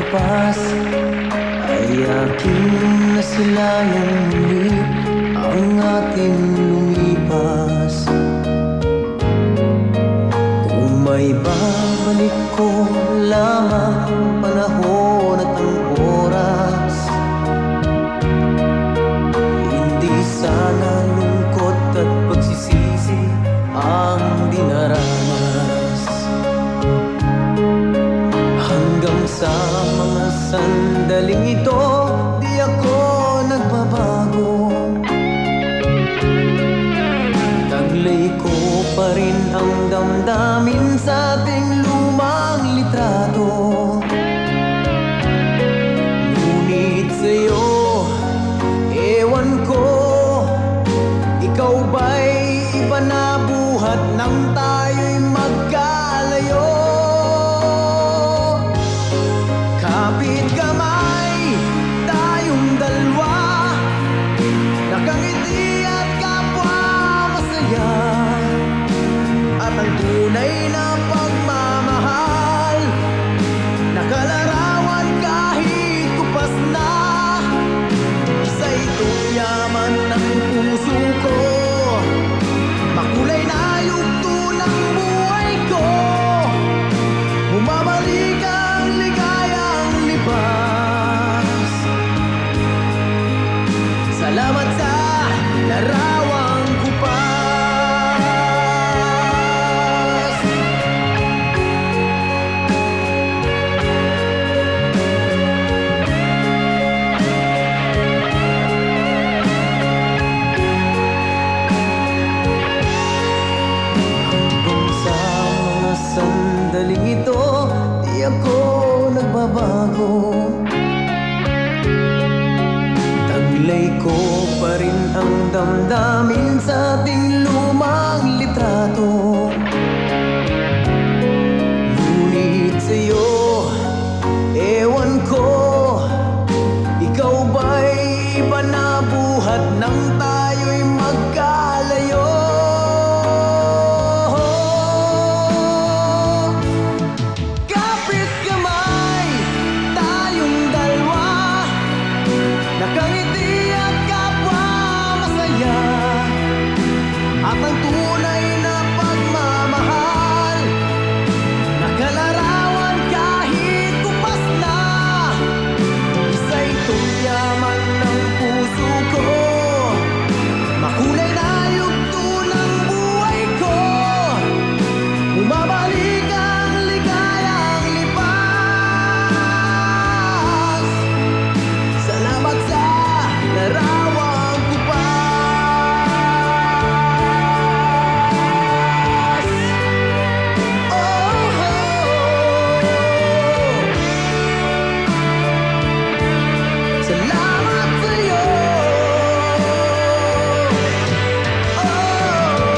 lipas ay aking nasilayan muli ang ating lumipas. Kung may babalik ko lamang ang panahon at ang oras, hindi sana lungkot at pagsisisi ang dinaranas. Hanggang sa mga sandaling ito, di ako nagbabago. Taglay ko pa rin ang damdamin sa ating lumang litrato. Ngunit sa'yo, ewan ko, ikaw ba'y iba na buhat nang tayo'y magkalayo? Kapit kamay, tayong dalawa, nakangiti at kapwa masaya. At ang tunay na pagmamahal, nakalarawan kahit kupas na. Isa itong yaman ng puso ko, makulay na yugto ng buhay ko. Bumabalik ang ligayang libas. Salamat sa larawang kupas. Hanggang sa mga sandaling ito, di ako nagbabago. Taglay ko pa rin ang damdamin sa ating lumang litrato. Ngunit sa'yo, ewan ko, ikaw ba'y iba na buhat nang tayo'y magkalayo? Kapit kamay, tayong dalawa, nakangiti at kapwa masaya. At ang tunay na pagmamahal, nakalarawan kahit kupas na. Isa itong yaman ng puso ko, makulay na yugto ng buhay ko. Bumabalik ang ligayang lipas. Salamat sa larawang kupas. Oh, salamat sa'yo. Oh,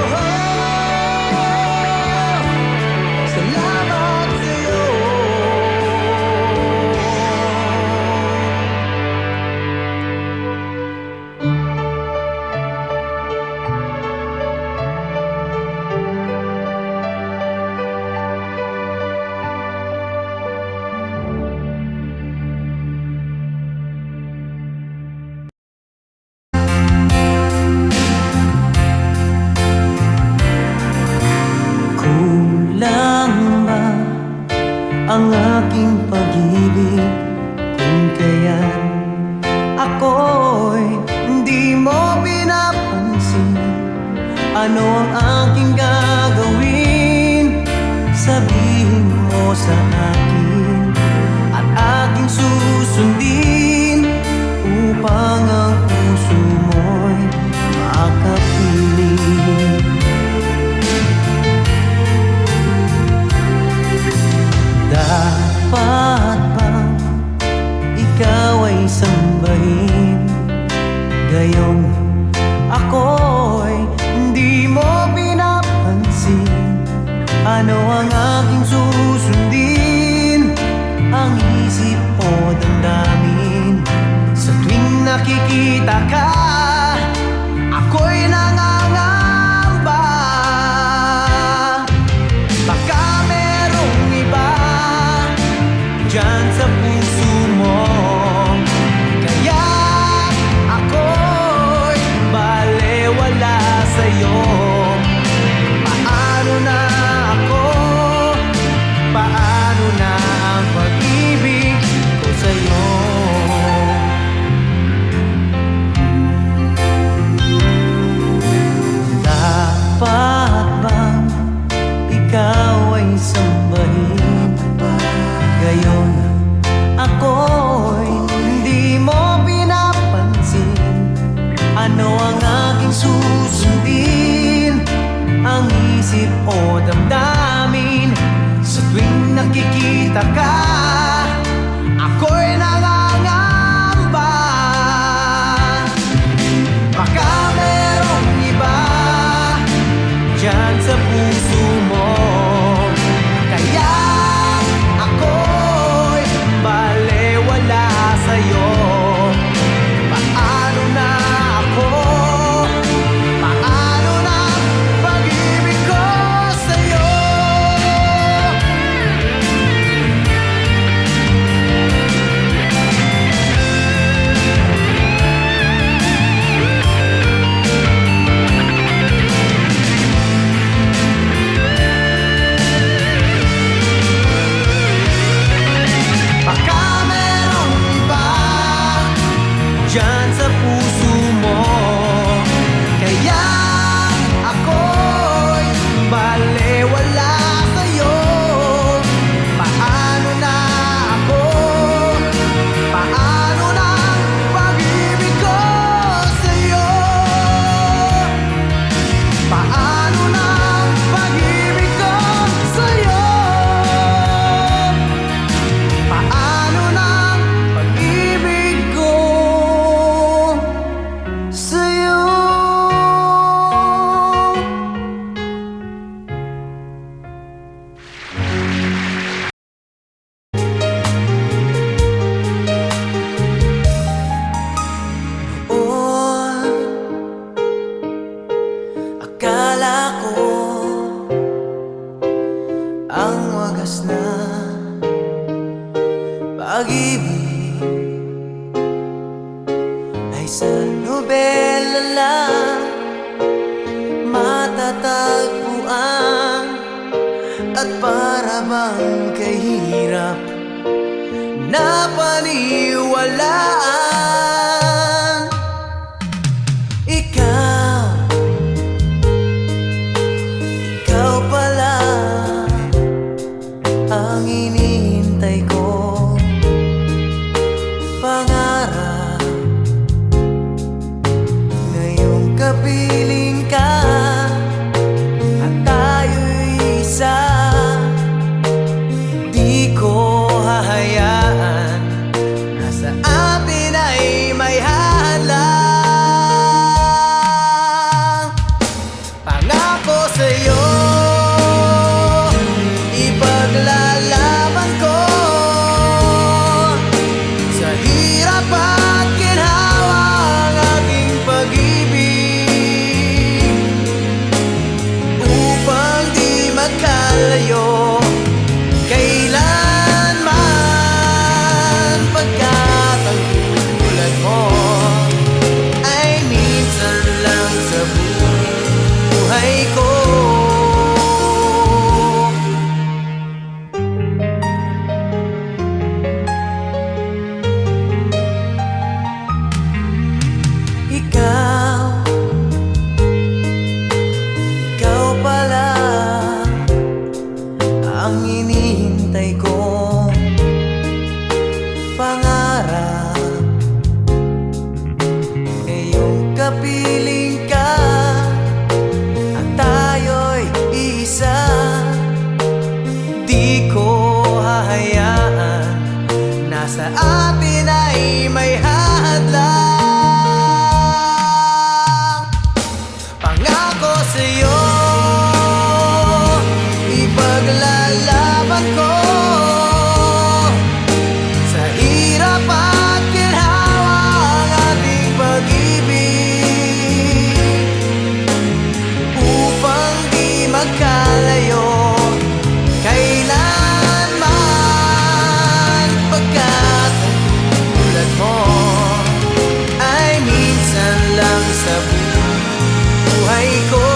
salamat sa'yo. Kulang ba ang aking pag-ibig kung kaya't ako'y hindi mo pinapansin? Ano ang aking gagawin? Sabihin mo sa akin at aking susundin upang ang puso mo'y makapiling. Dapat bang ikaw ay sambahin, gayong ako'y hindi mo pinapansin? Ano ang aking susundin? Ang isip o damdamin? nakita ka, ako'y nangangamba. Baka merong iba dyan sa puso mo, kaya ako'y balewala sa'yo. Paano na ako? Paano na pag-ibig ko sa'yo? Baka merong iba dyan sa puso mo, kaya ako'y balewala sa'yo. Paano na ako? Paano na pag-ibig ko sa'yo? Paano na pag-ibig ko sa'yo? Paano na pag-ibig ko sa'yo? Noon, akala ko ang wagas na pag-ibig ay sa nobela lang matatagpuan, at para bang kahirap na paniwalaan. Ikaw pala ang hinihintay ko, pangarap. Ngayong kapiling ka at tayo'y isa, di ko hahayaan na sa atin ay may hadlang. Pangako sa'yo, ipaglalaban ko sa hirap at ginhawa ang ating pag-ibig, upang di magkalayo kailanman. Pagkat ang tulad mo ay minsan lang sa buhay ko. Ikaw pala ang hinihintay ko, pangarap. Ngayong kapiling ka at tayo'y isa, di ko hahayaan na sa atin ay may hadlang. Pangako sa'yo, ipaglalaban ko sa hirap at ginhawa ang ating pag-ibig, upang di magkalayo kailanman. Pagkat ang tulad mo ay minsan lang sa buhay ko.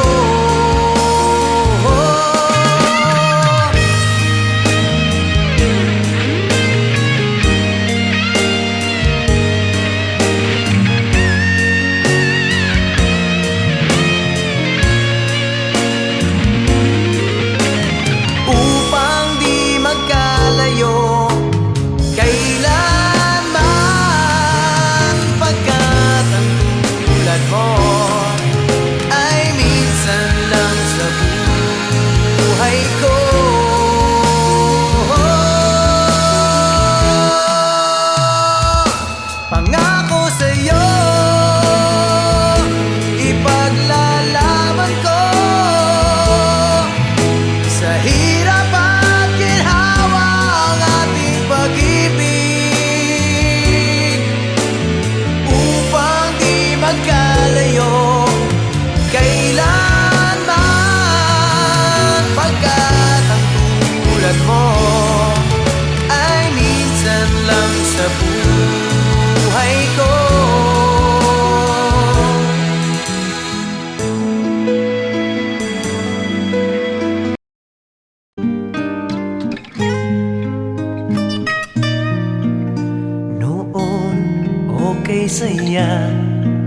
may saya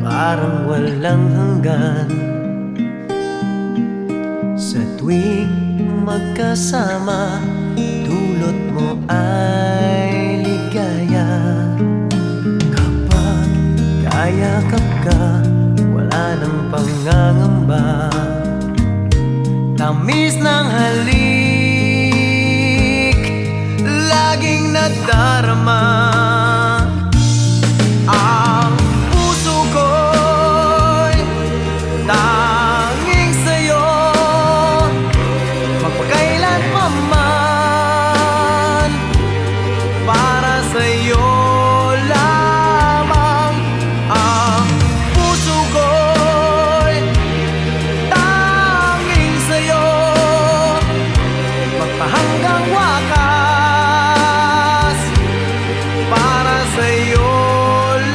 parang walang hanggan. Sa tuwing magkasama, dulot mo ay ligaya. Kapag kayakap ka, wala nang pangangamba. Tamis ng halik, laging nadarama. Ang puso ko'y tanging sa'yo, magpakailan pa man. Para sa'yo lamang. Ang puso ko'y tanging sa'yo, magpahanggang wakas. Para sa'yo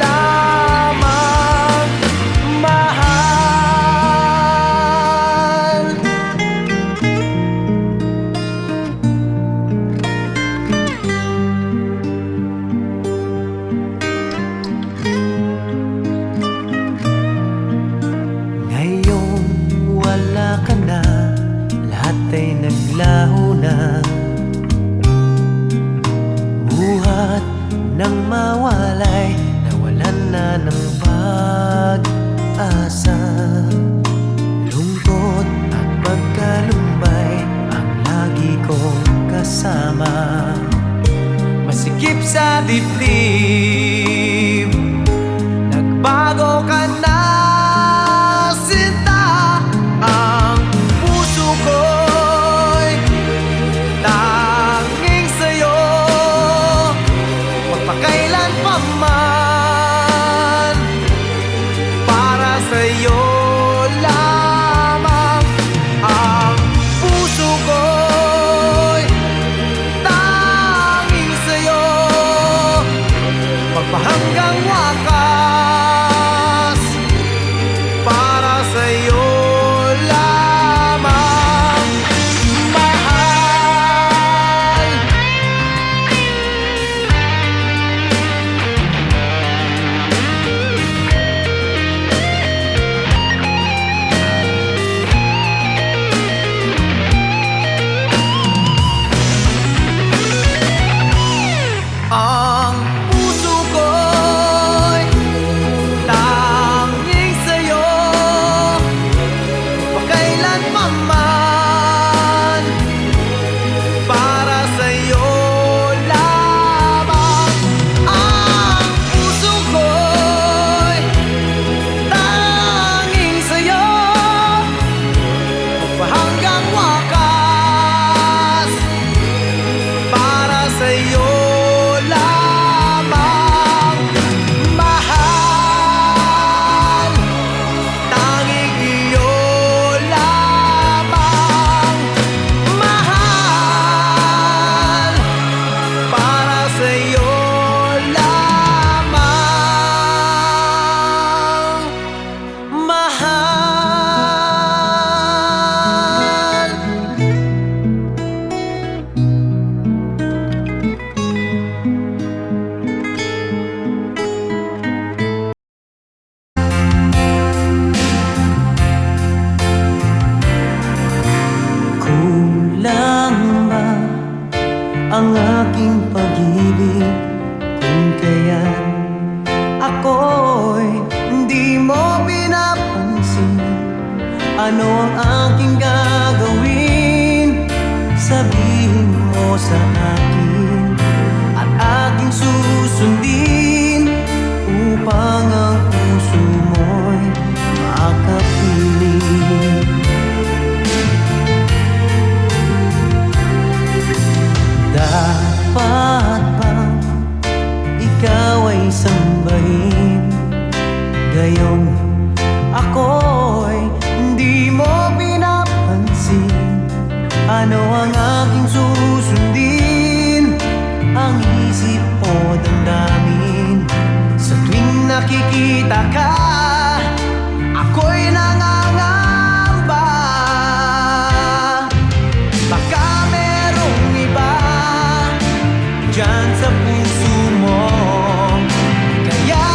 lamang, mahal. Ngayong wala ka na, lahat ay naglaho na. Buhat nang mawalay, nawalan na ng pag-asa. Lungkot at pagkalumbay ang lagi kong kasama. Masikip sa dibdib, nagbago ka na, sinta. Ang puso ko'y tanging sa'yo, magpakailan pa man. Para sa'yo lamang. Ang puso ko'y tanging sa'yo, magpahanggang wakas. Para sa'yo lamang, mahal. Ang puso ko'y tanging sa'yo, magpakailan pa man. Para sa'yo lamang. Ang puso ko'y tanging sa'yo, magpahanggang wakas. Para sa'yo lamang, mahal. Tanging iyo lamang, mahal. Para sa'yo lamang, mahal. Kulang ba ang aking pag-ibig kung kaya't ako'y hindi mo pinapansin? Ano ang aking gagawin? Sabihin mo sa akin at aking susundin, upang ang puso mo'y makapiling. Dapat bang ikaw ay sambahin, gayong ako'y hindi mo pinapansin? Ano ang aking susundin? Ang isip o damdamin? Sa tuwing nakikita ka, ako'y nangangamba. Baka merong iba dyan sa puso mo, kaya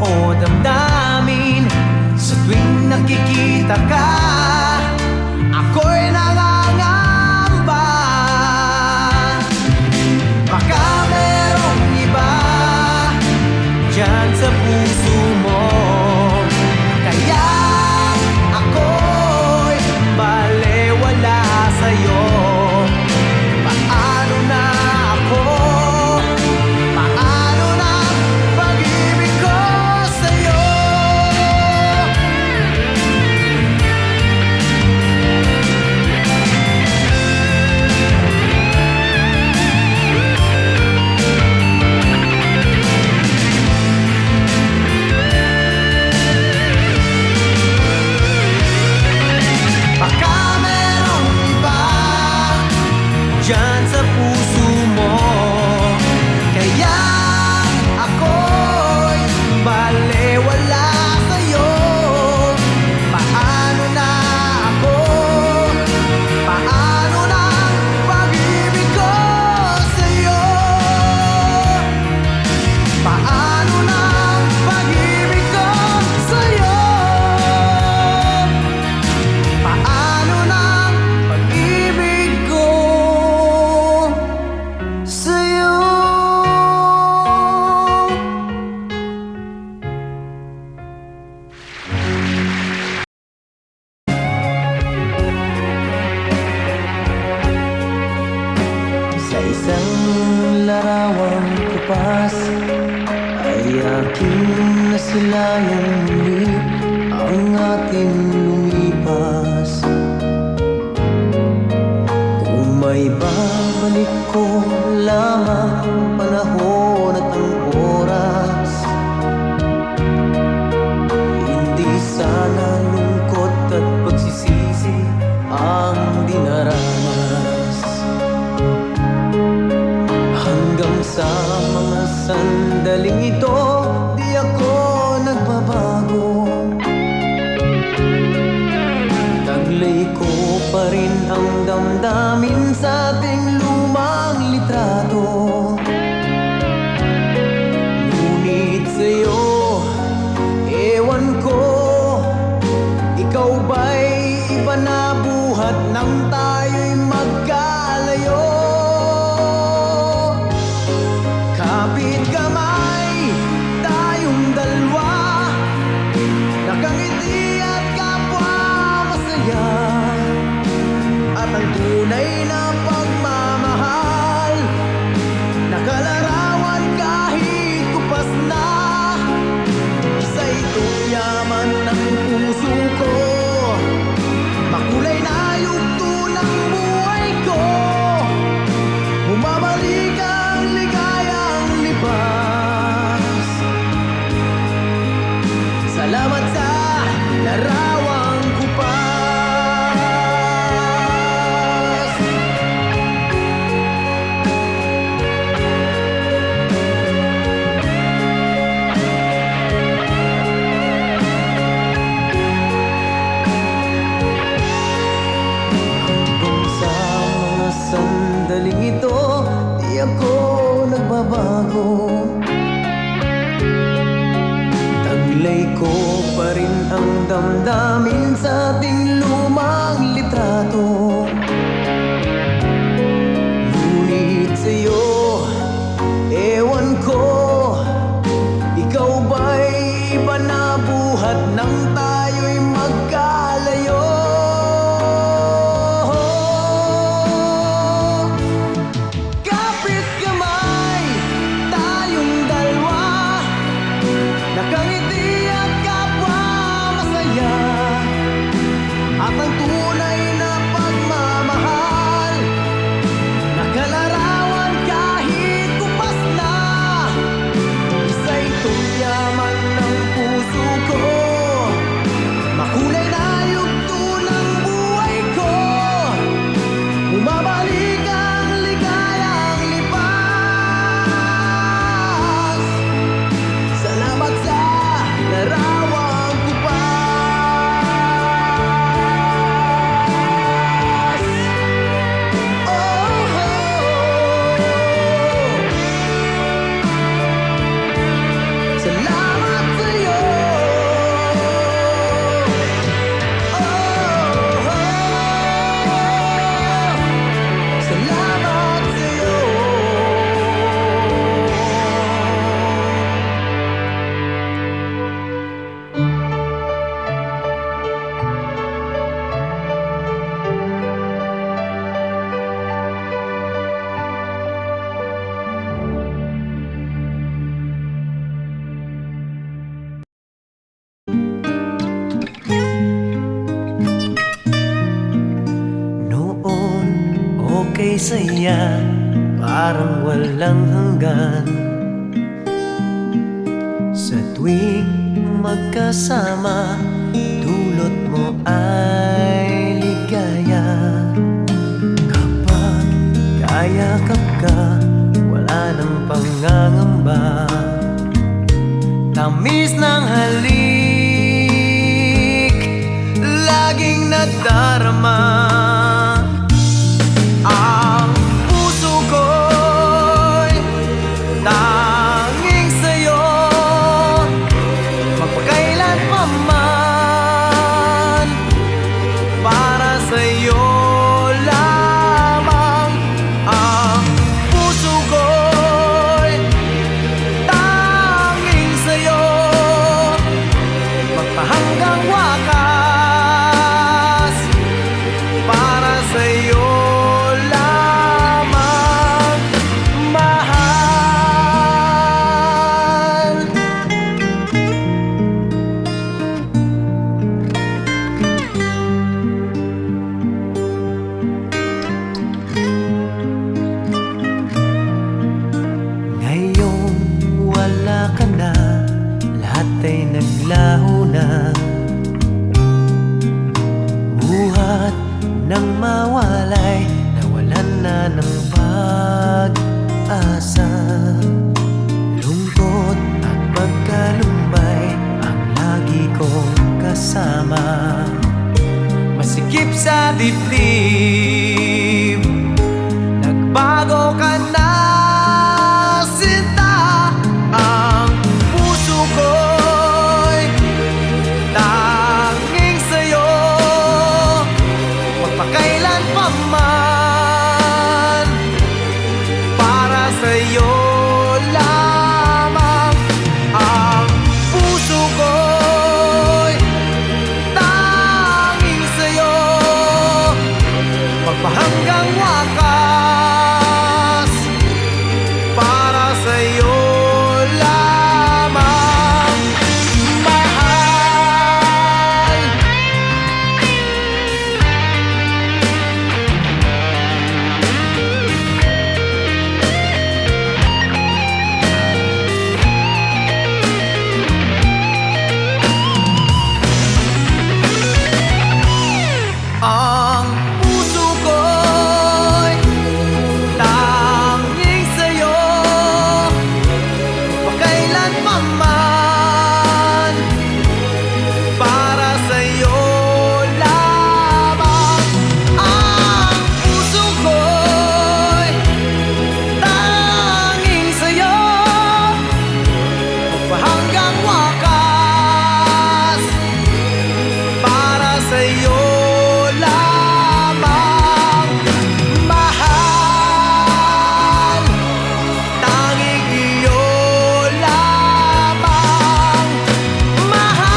o damdamin. Sa tuwing nakikita ka, ako'y nangangamba. Baka merong iba dyan sa puso mo, kaya ako'y balewala sa'yo. Paano na ako? Paano na pag-ibig ko sa'yo? Baka merong iba dyan sa puso mo, kaya ako'y balewala sa'yo. Paano na ako? Paano na pag-ibig ko sa'yo? Paano na pag-ibig ko sa'yo? Paano na pag-ibig ko sa'yo? Sa isang larawang kupas ay aking nasilayang muli ang ating lumipas. Kung may babalik ko lamang ang panahon at ang oras, hindi sana lungkot at pagsisisi ang dinaranas. Hanggang sa mga sandaling ito, di ako nagbabago. Taglay ko pa rin ang damdamin sa ating lumang litrato. Ngunit sa'yo, ewan ko, ikaw ba'y iba na buhat nang tayo'y magkalayo? Kapit kamay, tayong dalawa, nakangiti at kapwa masaya. At ang tunay na pagmamahal, nakalarawan kahit kupas na. Isa itong yaman ng puso ko, makulay na yugto ng buhay ko. Bumabalik ang ligayang libas. Salamat sa larawang kupas. Hanggang sa mga sandaling ito, di ako nagbabago. Taglay ko pa rin ang damdamin sa ating lumang litrato. Ngunit sa'yo, ewan ko, ikaw ba'y iba na buhat nang tayo'y magkalayo? Kapit kamay, tayong dalawa, nakangiti at kapwa masaya. may saya parang walang hanggan. Sa tuwing magkasama, dulot mo ay ligaya. Kapag kayakap ka, wala nang pangangamba. Tamis ng halik, laging nadarama. Ang puso ko'y tanging sa'yo, magpakailan pa man. Para sa'yo lamang. Ang puso ko'y tanging sa'yo, magpahanggang wakas. Para sa'yo lamang, mahal. Ngayong wala ka na, lahat ay naglaho na. Buhat nang mawalay, nawalan na ng pag-asa. Lungkot at pagkalumbay ang lagi kong kasama. Masikip sa dibdib, nagbago ka na, sinta. Ang puso ko'y tanging sa'yo, magpakailan pa man. Para sa'yo lamang. Ang puso ko'y tanging sa'yo, magpahanggang wakas. Para sa'yo lamang, mahal. Ang puso ko'y tanging sa'yo, magpakailan pa man. Para sa'yo lamang. Ang puso ko'y tanging sa'yo, magpahanggang wakas. Para sa'yo lamang, mahal. Tanging iyo lamang, mahal.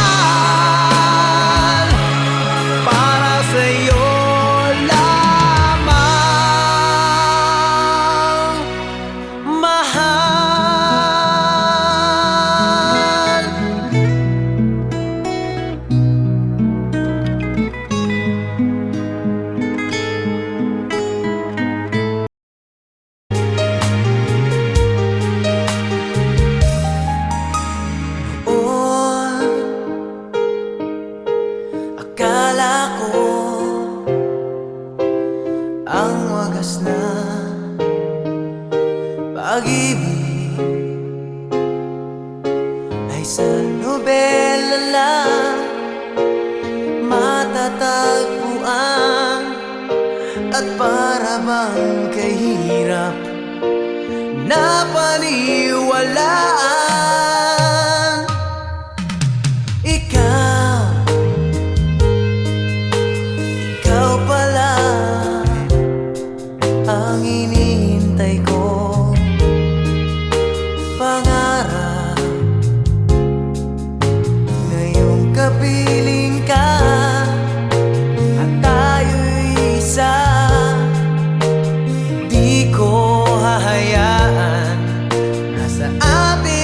Para sa'yo lamang, mahal. Noon, akala ko ang wagas na pag-ibig ay sa nobela lang matatagpuan. At para bang kahirap na paniwalaan. Ikaw pala ang hinihintay ko. Pangarap, ngayong kapiling ka at tayo'y isa. Di ko hahayaan na sa atin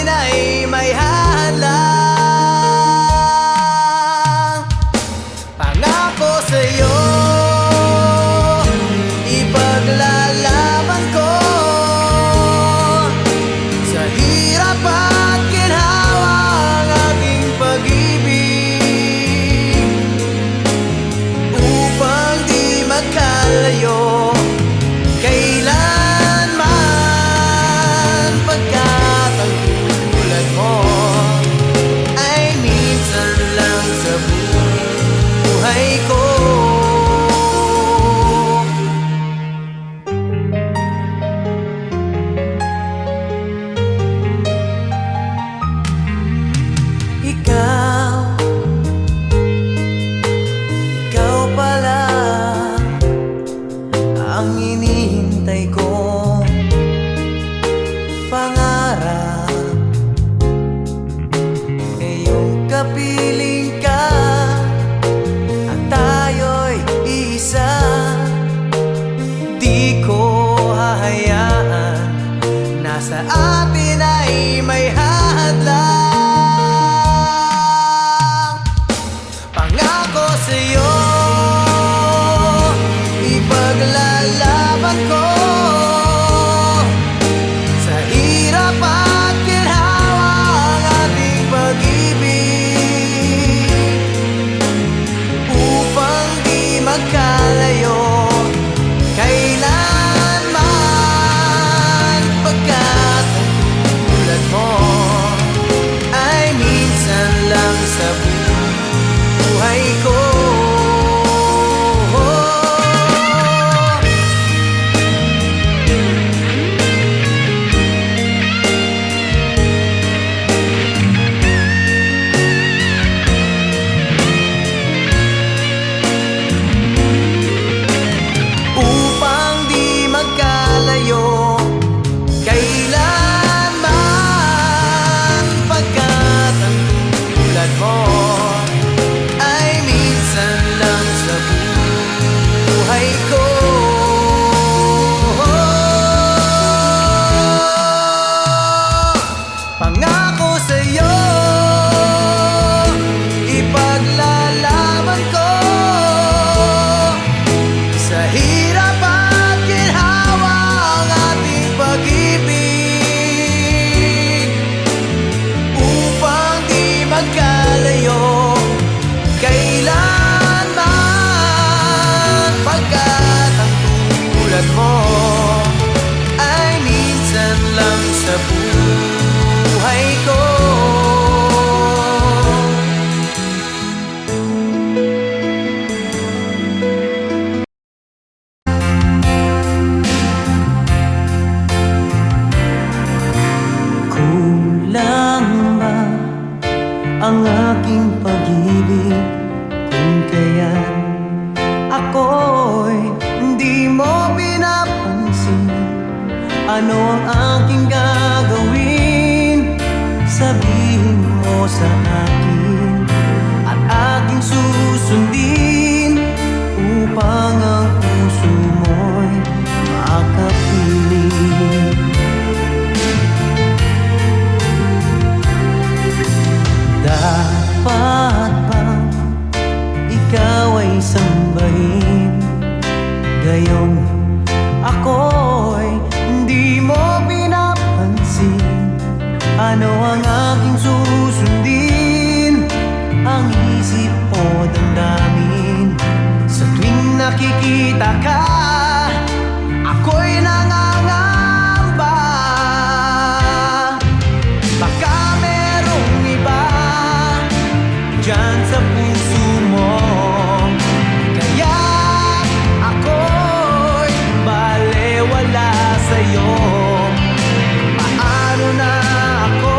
ang aking pag-ibig, kung kaya't ako'y hindi mo pinapansin. Ano ang aking gagawin? Sabihin mo sa akin at aking susundin, upang ang puso mo'y makapiling. Dapat bang ikaw ay sambahin, gayong ako'y hindi mo pinapansin? Ano ang aking susundin? Ang isip o damdamin? Sa tuwing nakikita ka, ako'y nangangamba. Baka merong iba dyan sa puso mo, kaya ako'y balewala sa'yo. Paano na ako?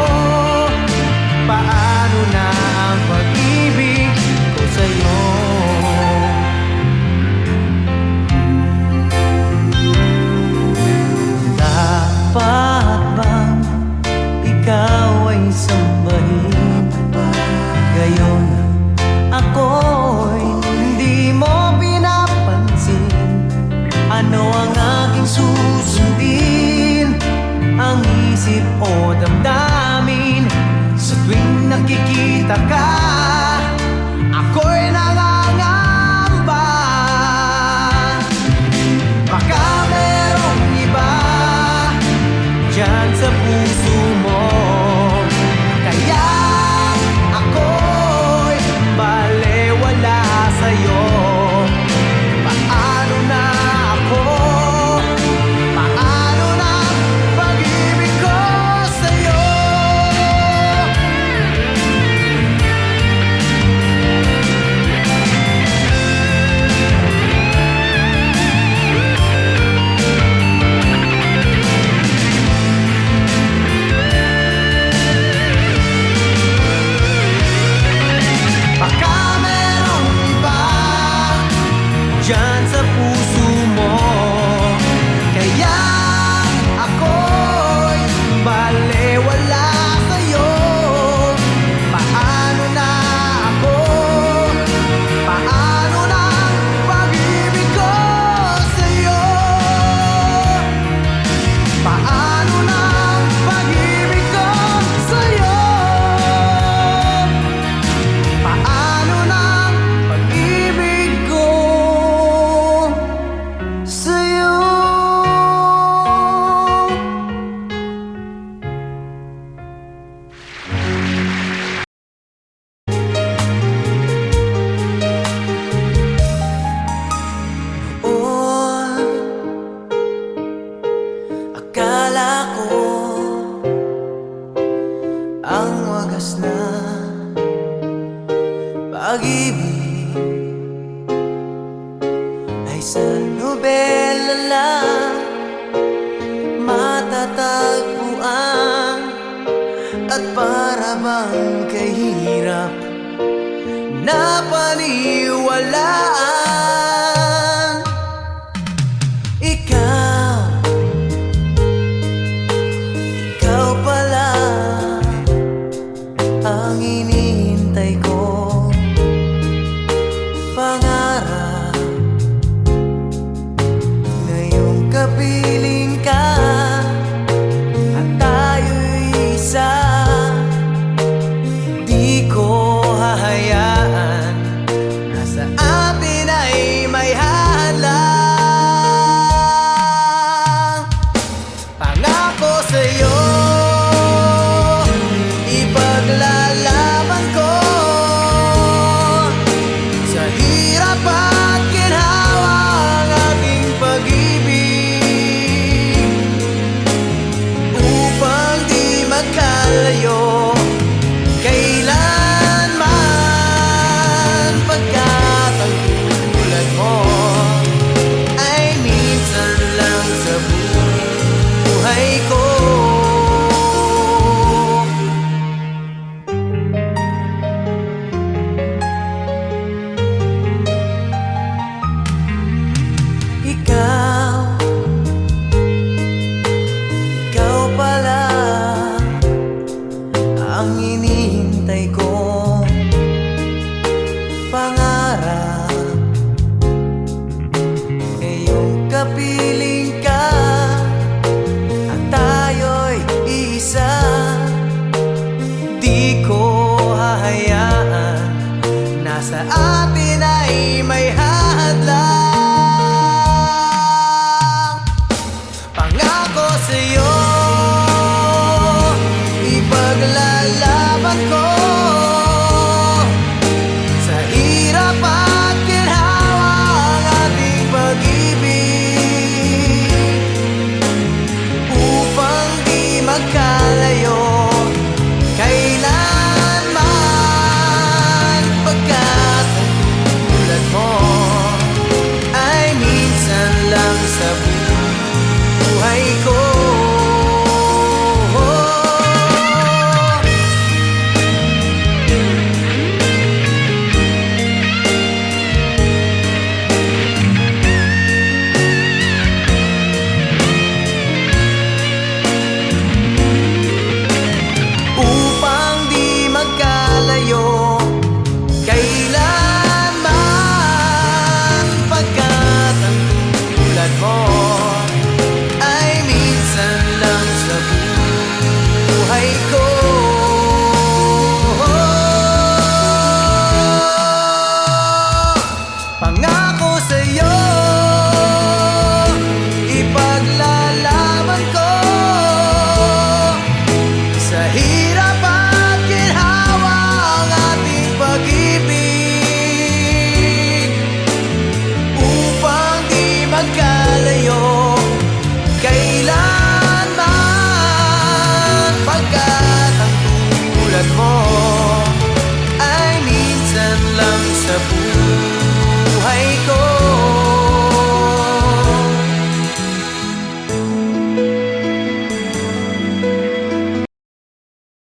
Paano na ang pag-ibig ko sa'yo? Dapat bang ikaw ay sambahin, gayon ako'y hindi mo pinapansin? Ano ang aking susundin? Ang isip o damdamin? Sa tuwing nakikita ka, ako'y nangangamba. Baka merong iba dyan sa puso mo, kaya ako'y balewala sa'yo. Paano na ako? Paano na pag-ibig ko sa'yo? Baka merong iba dyan sa puso mo, kaya ako'y balewala sa'yo. Paano na ako? Paano na pag-ibig ko sa'yo? Paano na pag-ibig ko sa'yo? Paano na pag-ibig ko sa'yo? Noon, akala ko ang wagas na pag-ibig ay sa nobela lang matatagpuan, at para bang kahirap na paniwalaan. Ikaw pala ang hinihintay ko, pangarap ngayong kapiling ka, at tayo'y isa. Di ko hahayaan na sa atin ay may hadlang. Pangako sa'yo, ipaglalaban ko hinihintay kong pangarap, ngayong kapiling ka at tayo'y isa. Di ko hahayaan na sa atin ay may hadlang.